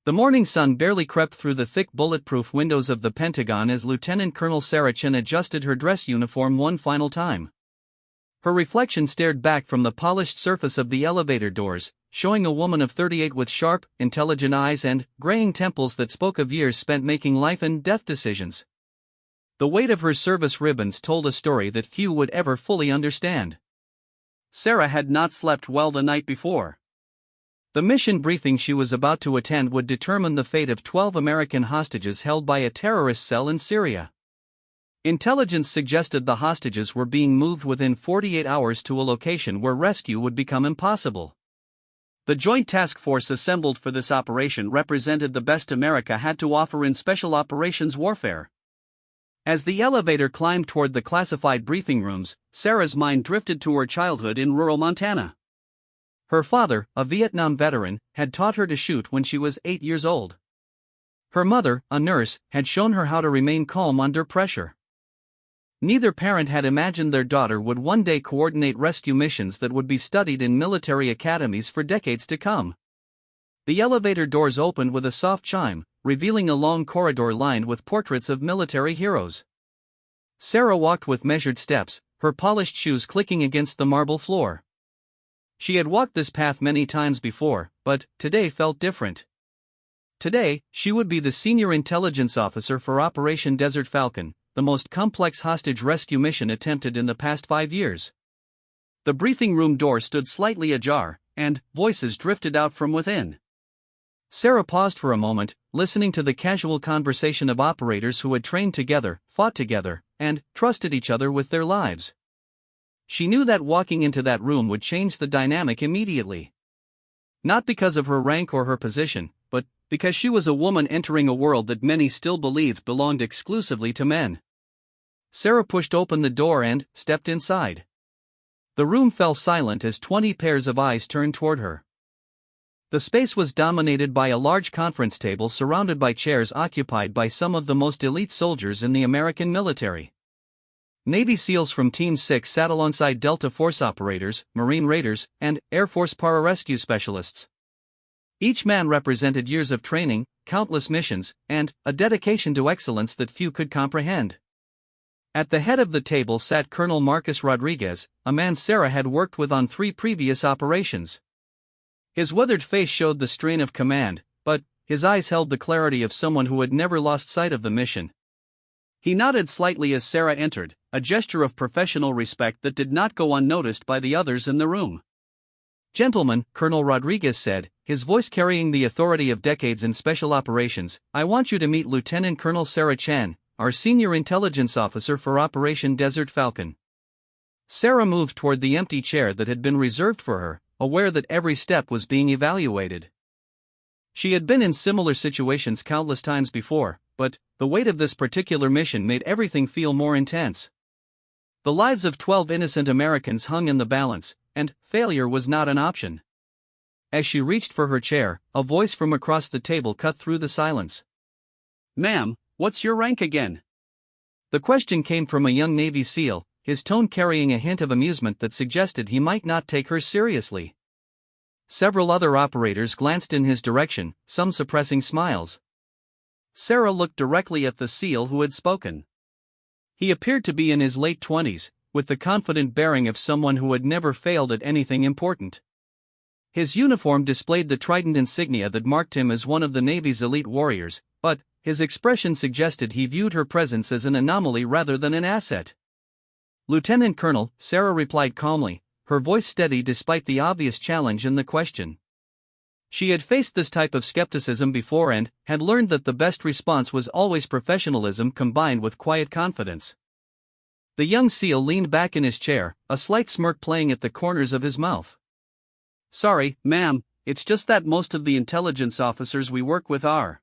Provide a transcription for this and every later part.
The morning sun barely crept through the thick bulletproof windows of the Pentagon as Lieutenant Colonel Sarah Chen adjusted her dress uniform one final time. Her reflection stared back from the polished surface of the elevator doors, showing a woman of 38 with sharp, intelligent eyes and graying temples that spoke of years spent making life and death decisions. The weight of her service ribbons told a story that few would ever fully understand. Sarah had not slept well the night before. The mission briefing she was about to attend would determine the fate of 12 American hostages held by a terrorist cell in Syria. Intelligence suggested the hostages were being moved within 48 hours to a location where rescue would become impossible. The joint task force assembled for this operation represented the best America had to offer in special operations warfare. As the elevator climbed toward the classified briefing rooms, Sarah's mind drifted to her childhood in rural Montana. Her father, a Vietnam veteran, had taught her to shoot when she was 8 years old. Her mother, a nurse, had shown her how to remain calm under pressure. Neither parent had imagined their daughter would one day coordinate rescue missions that would be studied in military academies for decades to come. The elevator doors opened with a soft chime, revealing a long corridor lined with portraits of military heroes. Sarah walked with measured steps, her polished shoes clicking against the marble floor. She had walked this path many times before, but today felt different. Today, she would be the senior intelligence officer for Operation Desert Falcon, the most complex hostage rescue mission attempted in the past 5 years. The briefing room door stood slightly ajar, and voices drifted out from within. Sarah paused for a moment, listening to the casual conversation of operators who had trained together, fought together, and trusted each other with their lives. She knew that walking into that room would change the dynamic immediately. Not because of her rank or her position, but because she was a woman entering a world that many still believed belonged exclusively to men. Sarah pushed open the door and stepped inside. The room fell silent as 20 pairs of eyes turned toward her. The space was dominated by a large conference table surrounded by chairs occupied by some of the most elite soldiers in the American military. Navy SEALs from Team 6 sat alongside Delta Force operators, Marine Raiders, and Air Force pararescue specialists. Each man represented years of training, countless missions, and a dedication to excellence that few could comprehend. At the head of the table sat Colonel Marcus Rodriguez, a man Sarah had worked with on 3 previous operations. His weathered face showed the strain of command, but his eyes held the clarity of someone who had never lost sight of the mission. He nodded slightly as Sarah entered, a gesture of professional respect that did not go unnoticed by the others in the room. "Gentlemen," Colonel Rodriguez said, his voice carrying the authority of decades in special operations, "I want you to meet Lieutenant Colonel Sarah Chen, our senior intelligence officer for Operation Desert Falcon." Sarah moved toward the empty chair that had been reserved for her, aware that every step was being evaluated. She had been in similar situations countless times before, but the weight of this particular mission made everything feel more intense. The lives of 12 innocent Americans hung in the balance, and failure was not an option. As she reached for her chair, a voice from across the table cut through the silence. "Ma'am, what's your rank again?" The question came from a young Navy SEAL, his tone carrying a hint of amusement that suggested he might not take her seriously. Several other operators glanced in his direction, some suppressing smiles. Sarah looked directly at the SEAL who had spoken. He appeared to be in his late 20s, with the confident bearing of someone who had never failed at anything important. His uniform displayed the trident insignia that marked him as one of the Navy's elite warriors, but his expression suggested he viewed her presence as an anomaly rather than an asset. "Lieutenant Colonel," Sarah replied calmly, her voice steady despite the obvious challenge in the question. She had faced this type of skepticism before and had learned that the best response was always professionalism combined with quiet confidence. The young SEAL leaned back in his chair, a slight smirk playing at the corners of his mouth. "Sorry, ma'am, it's just that most of the intelligence officers we work with are."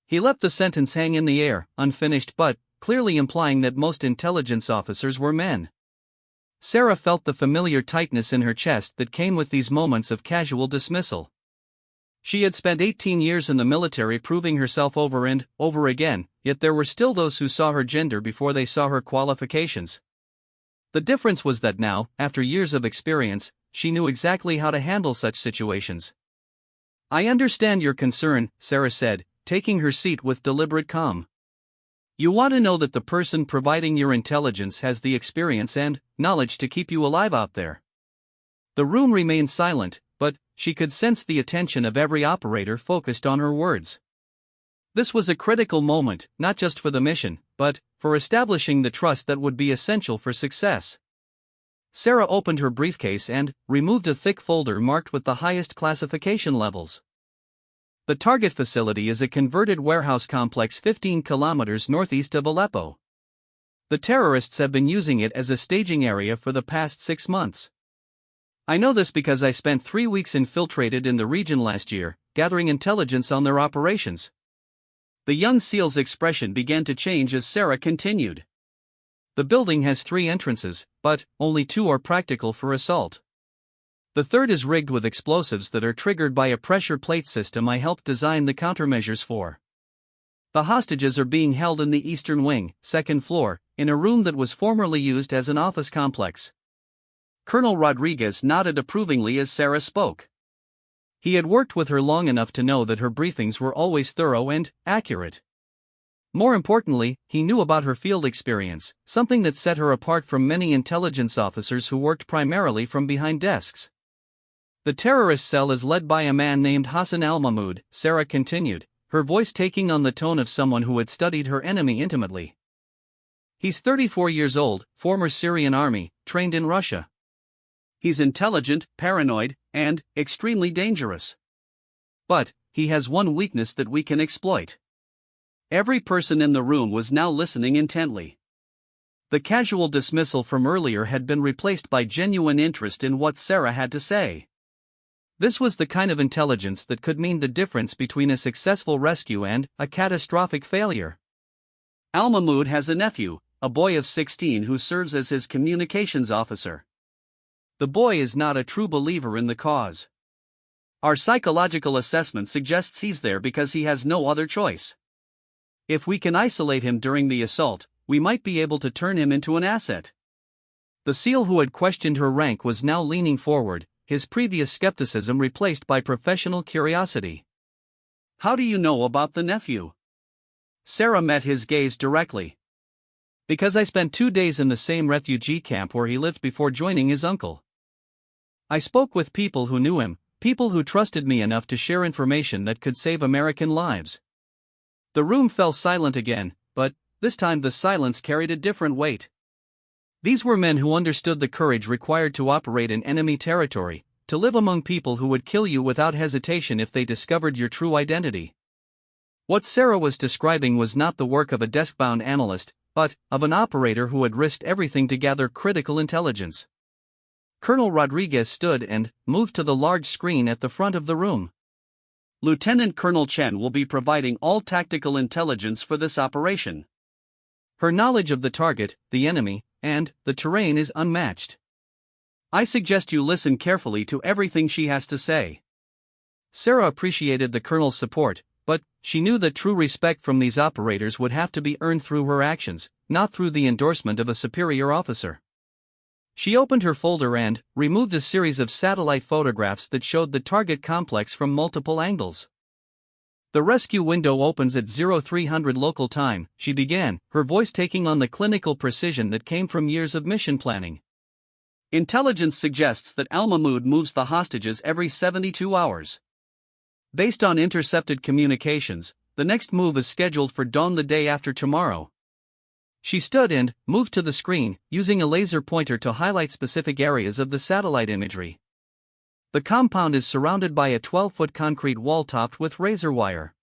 He let the sentence hang in the air, unfinished but clearly implying that most intelligence officers were men. Sarah felt the familiar tightness in her chest that came with these moments of casual dismissal. She had spent 18 years in the military proving herself over and over again, yet there were still those who saw her gender before they saw her qualifications. The difference was that now, after years of experience, she knew exactly how to handle such situations. I understand your concern, Sarah said, taking her seat with deliberate calm. You want to know that the person providing your intelligence has the experience and knowledge to keep you alive out there. The room remained silent, but she could sense the attention of every operator focused on her words. This was a critical moment, not just for the mission, but for establishing the trust that would be essential for success. Sarah opened her briefcase and removed a thick folder marked with the highest classification levels. The target facility is a converted warehouse complex 15 kilometers northeast of Aleppo. The terrorists have been using it as a staging area for the past 6 months. I know this because I spent 3 weeks infiltrated in the region last year, gathering intelligence on their operations. The young SEAL's expression began to change as Sarah continued. The building has 3 entrances, but only 2 are practical for assault. The third is rigged with explosives that are triggered by a pressure plate system I helped design the countermeasures for. The hostages are being held in the eastern wing, 2nd floor, in a room that was formerly used as an office complex. Colonel Rodriguez nodded approvingly as Sarah spoke. He had worked with her long enough to know that her briefings were always thorough and accurate. More importantly, he knew about her field experience, something that set her apart from many intelligence officers who worked primarily from behind desks. The terrorist cell is led by a man named Hassan al-Mahmoud, Sarah continued, her voice taking on the tone of someone who had studied her enemy intimately. He's 34 years old, former Syrian army, trained in Russia. He's intelligent, paranoid, and extremely dangerous. But he has one weakness that we can exploit. Every person in the room was now listening intently. The casual dismissal from earlier had been replaced by genuine interest in what Sarah had to say. This was the kind of intelligence that could mean the difference between a successful rescue and a catastrophic failure. Al-Mahmoud has a nephew, a boy of 16 who serves as his communications officer. The boy is not a true believer in the cause. Our psychological assessment suggests he's there because he has no other choice. If we can isolate him during the assault, we might be able to turn him into an asset. The SEAL who had questioned her rank was now leaning forward, his previous skepticism replaced by professional curiosity. How do you know about the nephew? Sarah met his gaze directly. Because I spent 2 days in the same refugee camp where he lived before joining his uncle. I spoke with people who knew him, people who trusted me enough to share information that could save American lives. The room fell silent again, but this time the silence carried a different weight. These were men who understood the courage required to operate in enemy territory, to live among people who would kill you without hesitation if they discovered your true identity. What Sarah was describing was not the work of a desk-bound analyst, but of an operator who had risked everything to gather critical intelligence. Colonel Rodriguez stood and moved to the large screen at the front of the room. Lieutenant Colonel Chen will be providing all tactical intelligence for this operation. Her knowledge of the target, the enemy, and the terrain is unmatched. I suggest you listen carefully to everything she has to say. Sarah appreciated the colonel's support, but she knew that true respect from these operators would have to be earned through her actions, not through the endorsement of a superior officer. She opened her folder and removed a series of satellite photographs that showed the target complex from multiple angles. The rescue window opens at 0300 local time, she began, her voice taking on the clinical precision that came from years of mission planning. Intelligence suggests that Al-Mahmoud moves the hostages every 72 hours. Based on intercepted communications, the next move is scheduled for dawn the day after tomorrow. She stood and moved to the screen, using a laser pointer to highlight specific areas of the satellite imagery. The compound is surrounded by a 12-foot concrete wall topped with razor wire.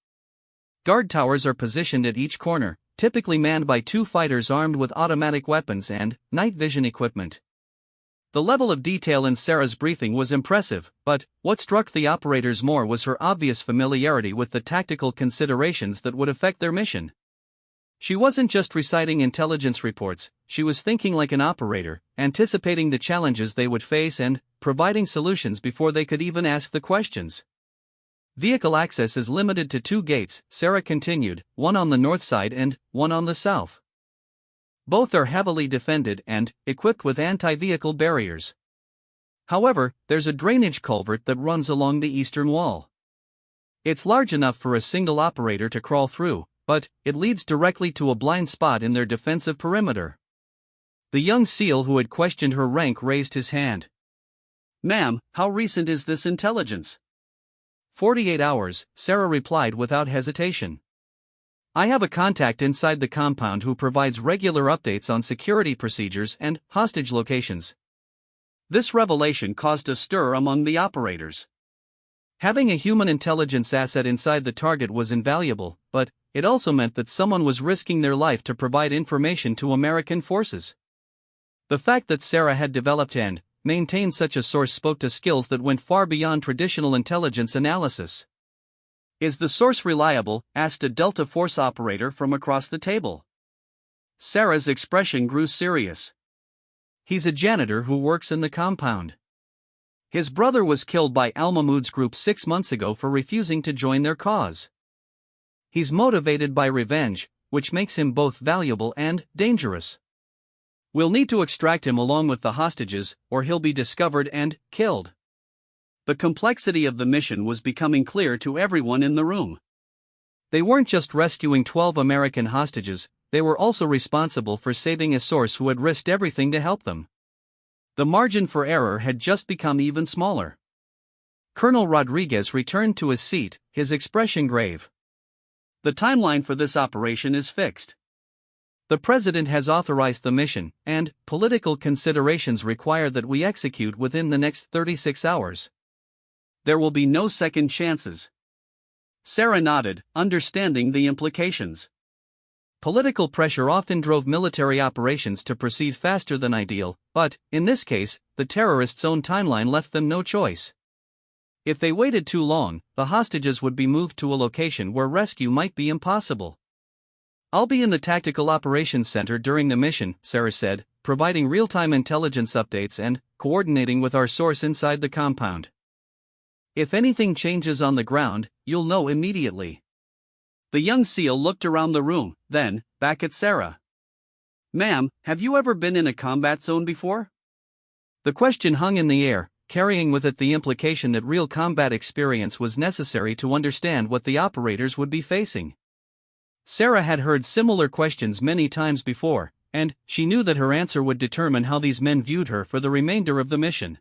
Guard towers are positioned at each corner, typically manned by 2 fighters armed with automatic weapons and night vision equipment. The level of detail in Sarah's briefing was impressive, but what struck the operators more was her obvious familiarity with the tactical considerations that would affect their mission. She wasn't just reciting intelligence reports, she was thinking like an operator, anticipating the challenges they would face and providing solutions before they could even ask the questions. Vehicle access is limited to 2 gates, Sarah continued, one on the north side and one on the south. Both are heavily defended and equipped with anti-vehicle barriers. However, there's a drainage culvert that runs along the eastern wall. It's large enough for a single operator to crawl through, but it leads directly to a blind spot in their defensive perimeter. The young SEAL who had questioned her rank raised his hand. Ma'am, how recent is this intelligence? 48 hours, Sarah replied without hesitation. I have a contact inside the compound who provides regular updates on security procedures and hostage locations. This revelation caused a stir among the operators. Having a human intelligence asset inside the target was invaluable, but it also meant that someone was risking their life to provide information to American forces. The fact that Sarah had developed and maintained such a source spoke to skills that went far beyond traditional intelligence analysis. Is the source reliable? Asked a Delta Force operator from across the table. Sarah's expression grew serious. He's a janitor who works in the compound. His brother was killed by Al-Mahmoud's group 6 months ago for refusing to join their cause. He's motivated by revenge, which makes him both valuable and dangerous. We'll need to extract him along with the hostages, or he'll be discovered and killed. The complexity of the mission was becoming clear to everyone in the room. They weren't just rescuing 12 American hostages, they were also responsible for saving a source who had risked everything to help them. The margin for error had just become even smaller. Colonel Rodriguez returned to his seat, his expression grave. The timeline for this operation is fixed. The President has authorized the mission, and political considerations require that we execute within the next 36 hours. There will be no second chances. Sarah nodded, understanding the implications. Political pressure often drove military operations to proceed faster than ideal, but, in this case, the terrorists' own timeline left them no choice. If they waited too long, the hostages would be moved to a location where rescue might be impossible. I'll be in the Tactical Operations Center during the mission, Sarah said, providing real-time intelligence updates and coordinating with our source inside the compound. If anything changes on the ground, you'll know immediately. The young SEAL looked around the room, then, back at Sarah. Ma'am, have you ever been in a combat zone before? The question hung in the air, carrying with it the implication that real combat experience was necessary to understand what the operators would be facing. Sarah had heard similar questions many times before, and she knew that her answer would determine how these men viewed her for the remainder of the mission.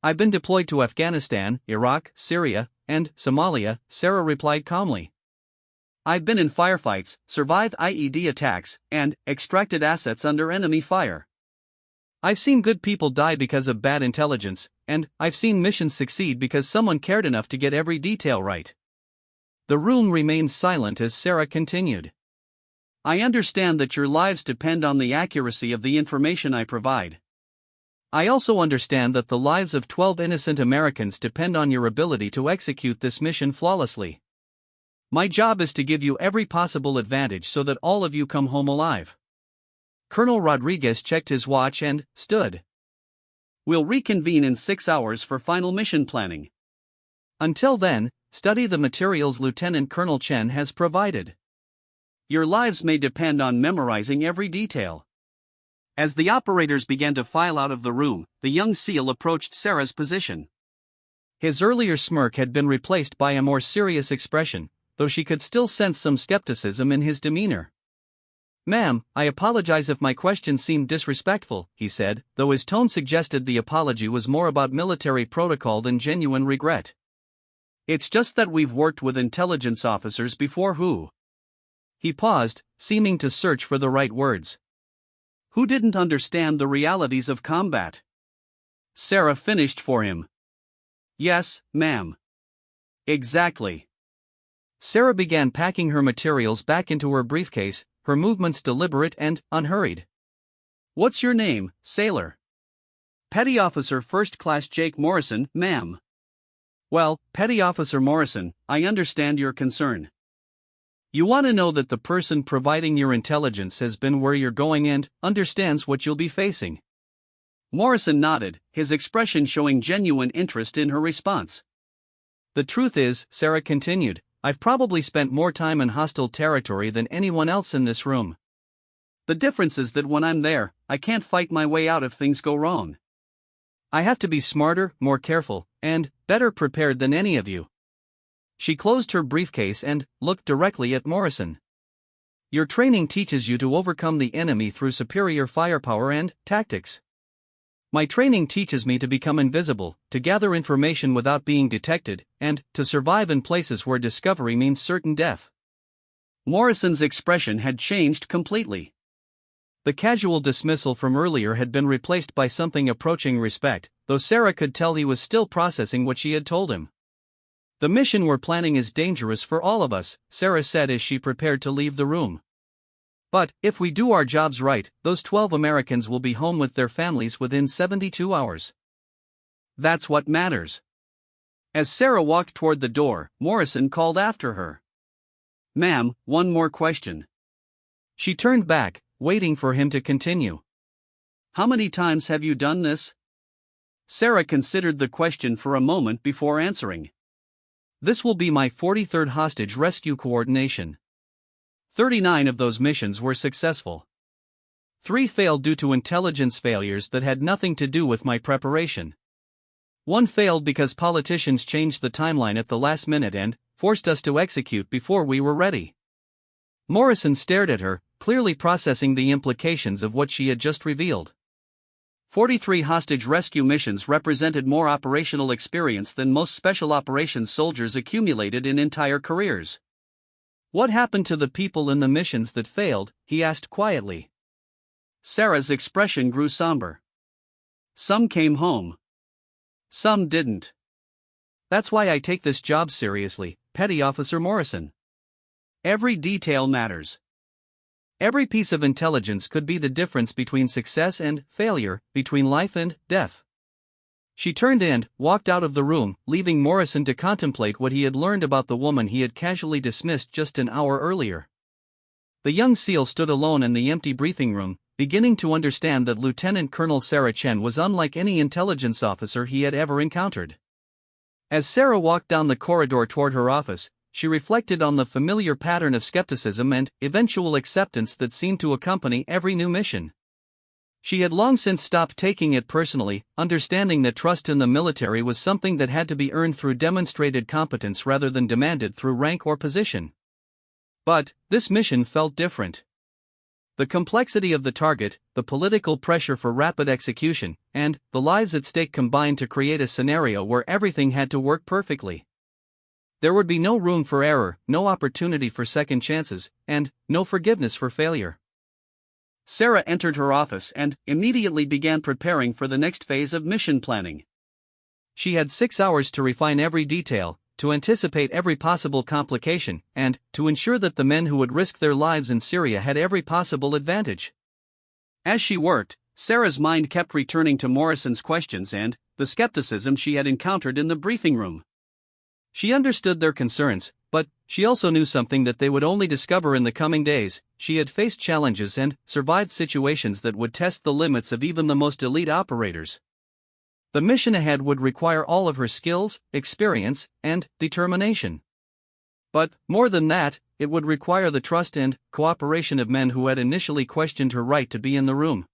I've been deployed to Afghanistan, Iraq, Syria, and Somalia, Sarah replied calmly. I've been in firefights, survived IED attacks, and extracted assets under enemy fire. I've seen good people die because of bad intelligence, and I've seen missions succeed because someone cared enough to get every detail right. The room remained silent as Sarah continued. I understand that your lives depend on the accuracy of the information I provide. I also understand that the lives of 12 innocent Americans depend on your ability to execute this mission flawlessly. My job is to give you every possible advantage so that all of you come home alive. Colonel Rodriguez checked his watch and stood. We'll reconvene in 6 hours for final mission planning. Until then, study the materials Lieutenant Colonel Chen has provided. Your lives may depend on memorizing every detail. As the operators began to file out of the room, the young SEAL approached Sarah's position. His earlier smirk had been replaced by a more serious expression, though she could still sense some skepticism in his demeanor. Ma'am, I apologize if my question seemed disrespectful, he said, though his tone suggested the apology was more about military protocol than genuine regret. It's just that we've worked with intelligence officers before who. He paused, seeming to search for the right words. Who didn't understand the realities of combat. Sarah finished for him. Yes, ma'am. Exactly. Sarah began packing her materials back into her briefcase, her movements deliberate and unhurried. What's your name, sailor? Petty Officer First Class Jake Morrison, ma'am. Well, Petty Officer Morrison, I understand your concern. You want to know that the person providing your intelligence has been where you're going and understands what you'll be facing. Morrison nodded, his expression showing genuine interest in her response. The truth is, Sarah continued, I've probably spent more time in hostile territory than anyone else in this room. The difference is that when I'm there, I can't fight my way out if things go wrong. I have to be smarter, more careful, and better prepared than any of you. She closed her briefcase and looked directly at Morrison. "Your training teaches you to overcome the enemy through superior firepower and tactics. My training teaches me to become invisible, to gather information without being detected, and to survive in places where discovery means certain death." Morrison's expression had changed completely. The casual dismissal from earlier had been replaced by something approaching respect, though Sarah could tell he was still processing what she had told him. "The mission we're planning is dangerous for all of us," Sarah said as she prepared to leave the room. "But, if we do our jobs right, those 12 Americans will be home with their families within 72 hours. That's what matters." As Sarah walked toward the door, Morrison called after her. "Ma'am, one more question." She turned back, waiting for him to continue. "How many times have you done this?" Sarah considered the question for a moment before answering. "This will be my 43rd hostage rescue coordination. 39 of those missions were successful. 3 failed due to intelligence failures that had nothing to do with my preparation. 1 failed because politicians changed the timeline at the last minute and forced us to execute before we were ready." Morrison stared at her, clearly processing the implications of what she had just revealed. 43 hostage rescue missions represented more operational experience than most special operations soldiers accumulated in entire careers. "What happened to the people in the missions that failed?" he asked quietly. Sarah's expression grew somber. "Some came home. Some didn't." "That's why I take this job seriously, Petty Officer Morrison. Every detail matters. Every piece of intelligence could be the difference between success and failure, between life and death." She turned and walked out of the room, leaving Morrison to contemplate what he had learned about the woman he had casually dismissed just an hour earlier. The young SEAL stood alone in the empty briefing room, beginning to understand that Lieutenant Colonel Sarah Chen was unlike any intelligence officer he had ever encountered. As Sarah walked down the corridor toward her office, she reflected on the familiar pattern of skepticism and eventual acceptance that seemed to accompany every new mission. She had long since stopped taking it personally, understanding that trust in the military was something that had to be earned through demonstrated competence rather than demanded through rank or position. But this mission felt different. The complexity of the target, the political pressure for rapid execution, and the lives at stake combined to create a scenario where everything had to work perfectly. There would be no room for error, no opportunity for second chances, and no forgiveness for failure. Sarah entered her office and immediately began preparing for the next phase of mission planning. She had 6 hours to refine every detail, to anticipate every possible complication, and to ensure that the men who would risk their lives in Syria had every possible advantage. As she worked, Sarah's mind kept returning to Morrison's questions and the skepticism she had encountered in the briefing room. She understood their concerns, but she also knew something that they would only discover in the coming days. She had faced challenges and survived situations that would test the limits of even the most elite operators. The mission ahead would require all of her skills, experience, and determination. But, more than that, it would require the trust and cooperation of men who had initially questioned her right to be in the room.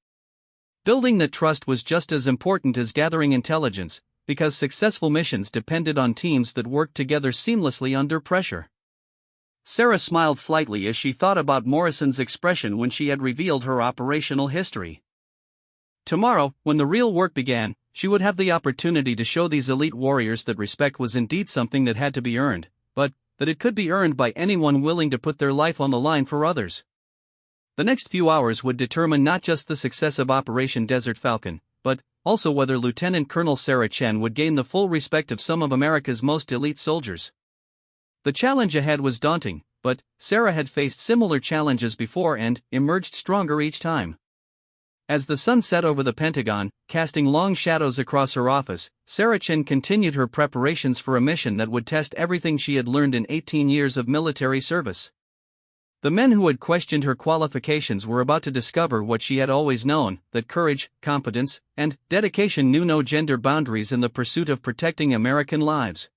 Building that trust was just as important as gathering intelligence, because successful missions depended on teams that worked together seamlessly under pressure. Sarah smiled slightly as she thought about Morrison's expression when she had revealed her operational history. Tomorrow, when the real work began, she would have the opportunity to show these elite warriors that respect was indeed something that had to be earned, but that it could be earned by anyone willing to put their life on the line for others. The next few hours would determine not just the success of Operation Desert Falcon, but also whether Lieutenant Colonel Sarah Chen would gain the full respect of some of America's most elite soldiers. The challenge ahead was daunting, but Sarah had faced similar challenges before and emerged stronger each time. As the sun set over the Pentagon, casting long shadows across her office, Sarah Chen continued her preparations for a mission that would test everything she had learned in 18 years of military service. The men who had questioned her qualifications were about to discover what she had always known, that courage, competence, and dedication knew no gender boundaries in the pursuit of protecting American lives.